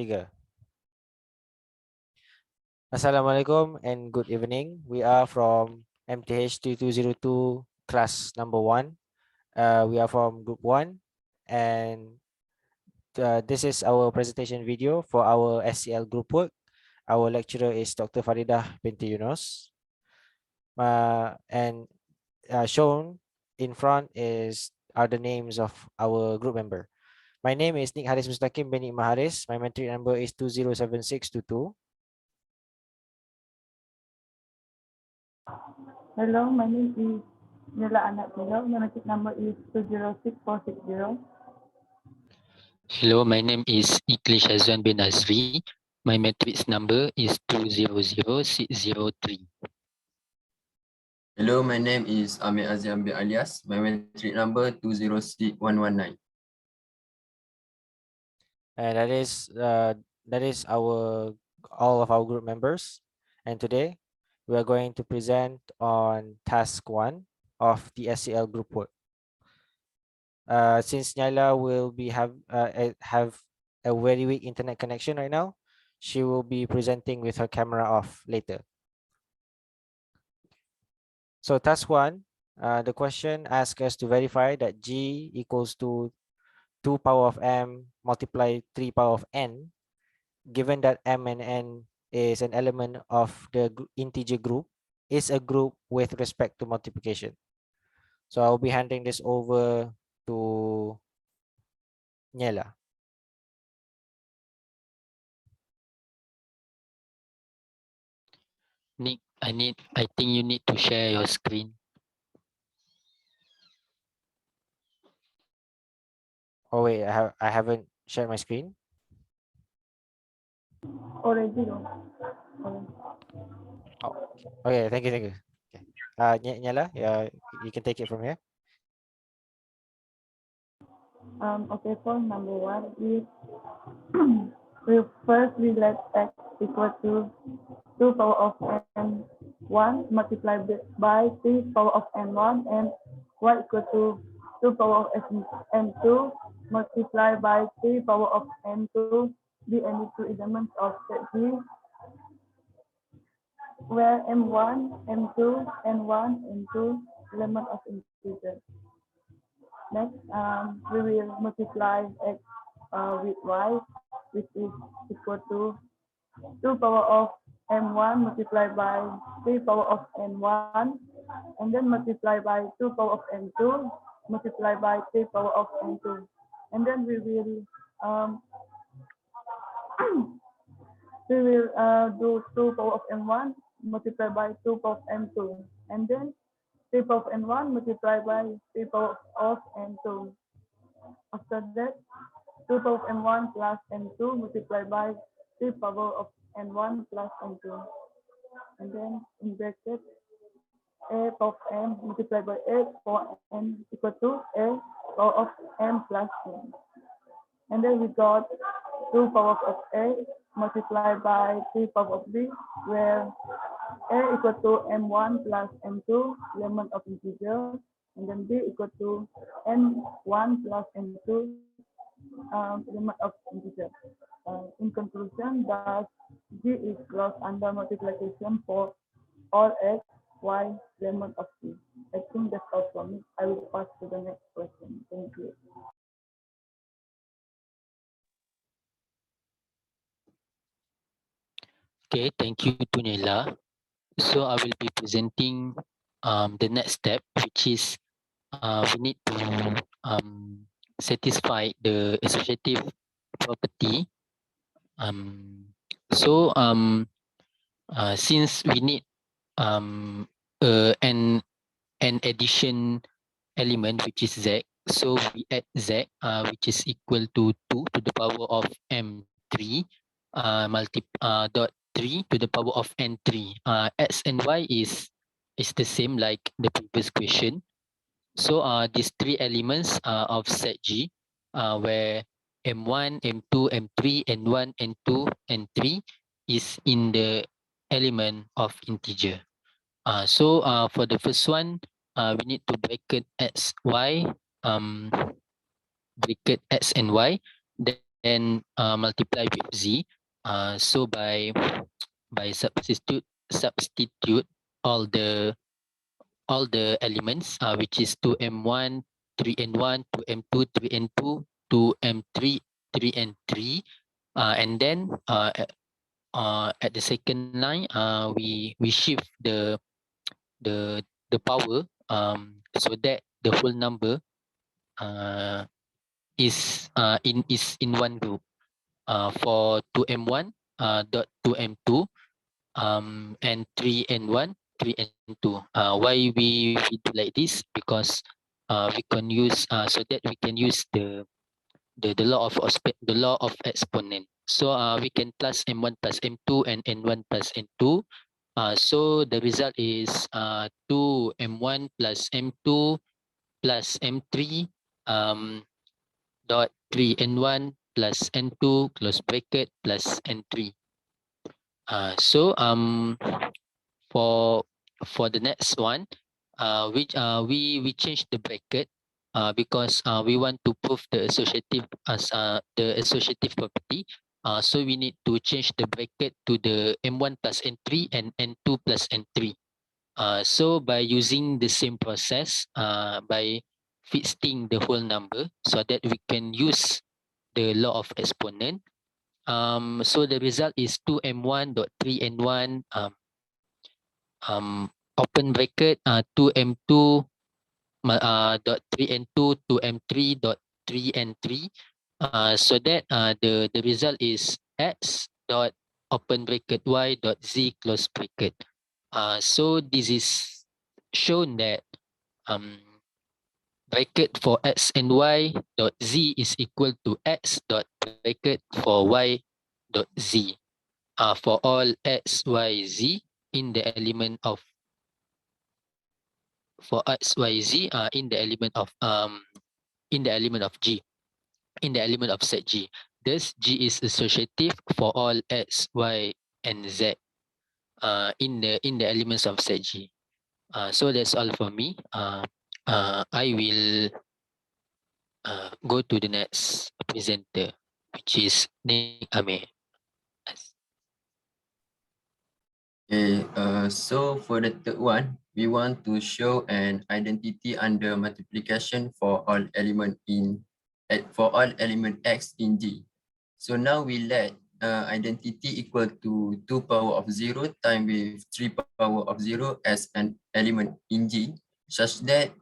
3. Assalamualaikum and good evening. We are from MTH3202 class number 1. We are from group 1 and this is our presentation video for our SCL group work. Our lecturer is Dr. Faridah binti Yunus. And shown in front are the names of our group member. My name is Hariz Mustaqim bin Maharis. My metric number is 207622. Hello, my name is Nyela Anak. My metric number is 206460. Hello, my name is Iklil Shazwan bin Nazri. My matrix number is 200603. Hello, my name is Amir Azian bin Alias. My metric number 206119. And that is all of our group members. And today we are going to present on task 1 of the SCL group work. Since Nyela will have a very weak internet connection right now, she will be presenting with her camera off later. So task 1, the question asks us to verify that G equals to 2 power of m multiply 3 power of n, given that m and n is an element of the integer group, is a group with respect to multiplication. So I'll be handing this over to Nyela. Nick, I think you need to share your screen. Oh wait, I haven't shared my screen. Already. Oh, okay, thank you. Okay. Nyela, you can take it from here. Okay, for number 1 is we let x equal to 2 power of n1 multiplied by 3 power of n1 and y equal to 2 power of n2 multiplied by 3 power of n2 be any two elements of set G where m1, m2, n1, n2 element of integer. Next, we will multiply x with y, which is equal to 2 power of m1 multiplied by 3 power of n1, and then multiply by 2 power of n2 multiplied by 3 power of n2. And then we will do 2 power of m1 multiplied by 2 power of m2, and then 3 power of n1 multiplied by 3 power of n2. After that, 2 power of m1 plus n2 multiplied by 3 power of n1 plus n2. And then in bracket, a power of n multiplied by a power of n equal to a power of m plus n. And then we got 2 power of a multiplied by 3 power of b, where a equal to m1 plus m2 element of integer, and then b equal to n1 plus n2 element of integer. In conclusion, thus G is closed under multiplication for all x, y element of G. I think that's all from me. I will pass to the next question. Thank you. Okay, thank you to Nyela. So I will be presenting the next step, which is we need to satisfy the associative property. Since we need an addition element, which is z, so we add z, which is equal to 2 to the power of m3 dot 3 to the power of n3. X and y is the same like the previous question. So these three elements of set G, where m1, m2, m3, n1, n2, n3 is in the element of integer. So for the first one, we need to bracket x, y, bracket x and y. then multiply with z. So by substitute all the elements, which is 2m1, 3n1, 2m2, 3n2, 2m3, 3n3, and then at the second line, we shift the power, so that the whole number uh, is in one group. For 2m1 dot 2m2, and 3n1, 3n2. Why we do like this? Because we can use so that we can use the law of the law of exponent. So we can plus m1 plus m2 and n1 plus n2. So the result is 2m1 plus m2 plus m3 dot 3n1 plus n2 close bracket plus n3. So for the next one, which we change the bracket because we want to prove the associative property. So we need to change the bracket to the m1 plus n3 and n2 plus n3. So by using the same process, by fixing the whole number so that we can use the law of exponent. So the result is 2m1 dot 3n1 open bracket 2m2 dot 3n2 2m3 dot 3n3, so that the result is x dot open bracket y dot z close bracket. So this is shown that bracket for x and y dot z is equal to x dot bracket for y dot z for all x, y, z in the element of in the element of G, in the element of set G. Thus G is associative for all x, y, and z in the elements of set G. So that's all for me. I will go to the next presenter, which is Amir. Okay, so for the third one, we want to show an identity under multiplication for all element x in G. So now we let identity equal to 2 power of 0 times with 3 power of 0 as an element in G, such that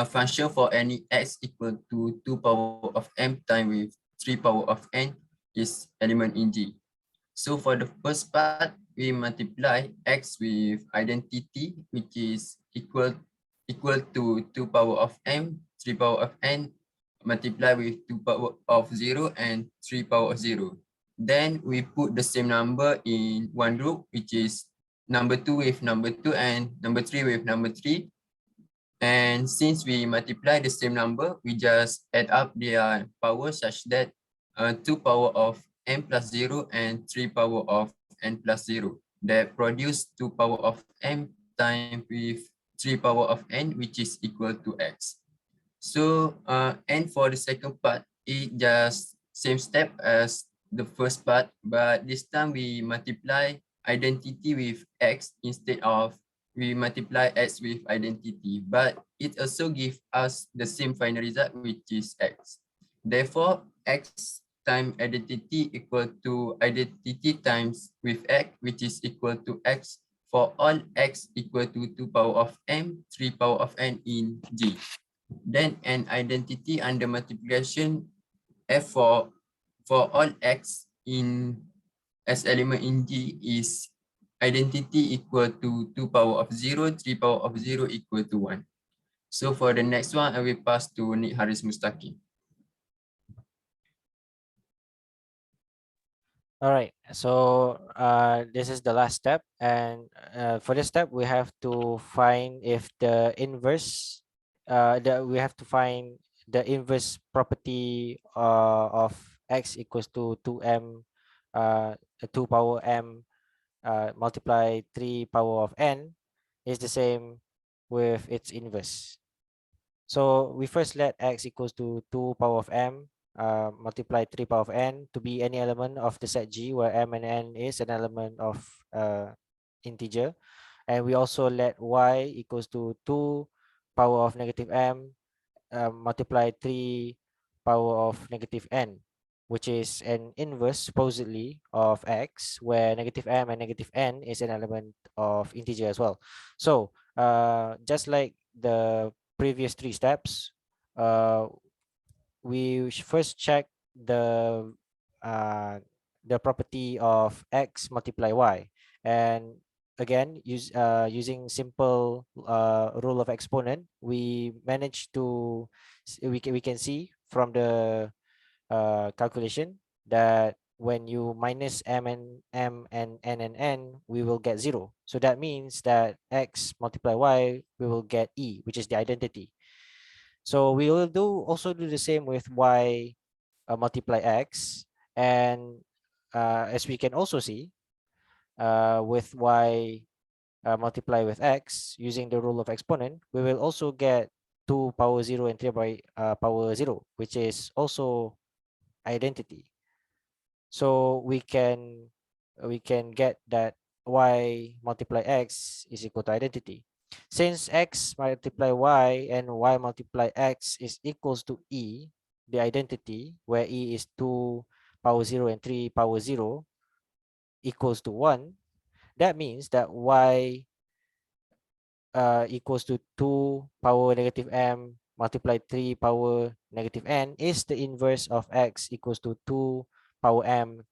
function for any x equal to 2 power of m times with 3 power of n is element in G. So for the first part, we multiply x with identity, which is equal to 2 power of m, 3 power of n, multiply with 2 power of 0 and 3 power of 0. Then we put the same number in one group, which is number 2 with number 2 and number 3 with number 3. And since we multiply the same number, we just add up their power such that 2 power of n plus 0 and 3 power of n plus 0 that produce 2 power of m times with 3 power of n, which is equal to x. So and for the second part, it just same step as the first part, but this time we multiply identity with x instead of we multiply x with identity, but it also gives us the same final result, which is x. Therefore, x times identity equal to identity times with x, which is equal to x for all x equal to 2 power of m, 3 power of n in G. Then an identity under multiplication f for all x in as element in G is identity equal to 2 power of 0, 3 power of 0 equal to 1. So for the next one, I will pass to Hariz Mustaqim. All right. So this is the last step, and for this step, we have to find if the inverse. We have to find the inverse property of x equals to 2m, 2 power m multiply 3 power of n is the same with its inverse. So we first let x equals to 2 power of m multiply 3 power of n to be any element of the set G where m and n is an element of integer. And we also let y equals to 2 power of negative m multiply 3 power of negative n, which is an inverse supposedly of x, where negative m and negative n is an element of integer as well. So just like the previous three steps, uh, we first check uh, the property of x multiply y, and again using simple rule of exponent, we managed to we can see from the calculation that when you minus m and n and n, we will get 0. So that means that x multiply y, we will get e, which is the identity. So we will also do the same with y multiply x, and as we can also see with y multiply with x using the rule of exponent, we will also get 2 power 0 and 3 by power 0, which is also identity. So we can get that y multiply x is equal to identity. Since x multiply y and y multiply x is equals to e, the identity, where e is 2 power 0 and 3 power 0 equals to 1, that means that y equals to 2 power negative m multiplied 3 power negative n is the inverse of x equals to 2 power m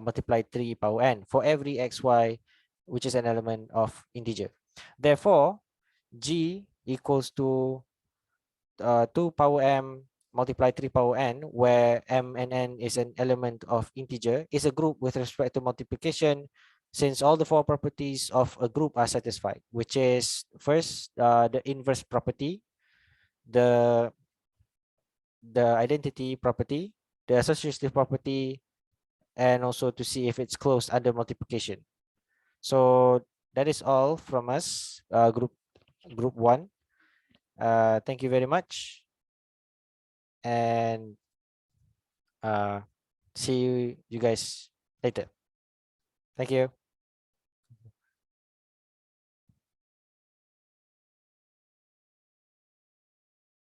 multiplied 3 power n for every xy which is an element of integer. Therefore, g equals to 2 power m multiply 3 power n, where m and n is an element of integer, is a group with respect to multiplication, since all the four properties of a group are satisfied, which is first the inverse property, the identity property, the associative property, and also to see if it's closed under multiplication. So that is all from us, group 1. Thank you very much, and see you guys later. Thank you.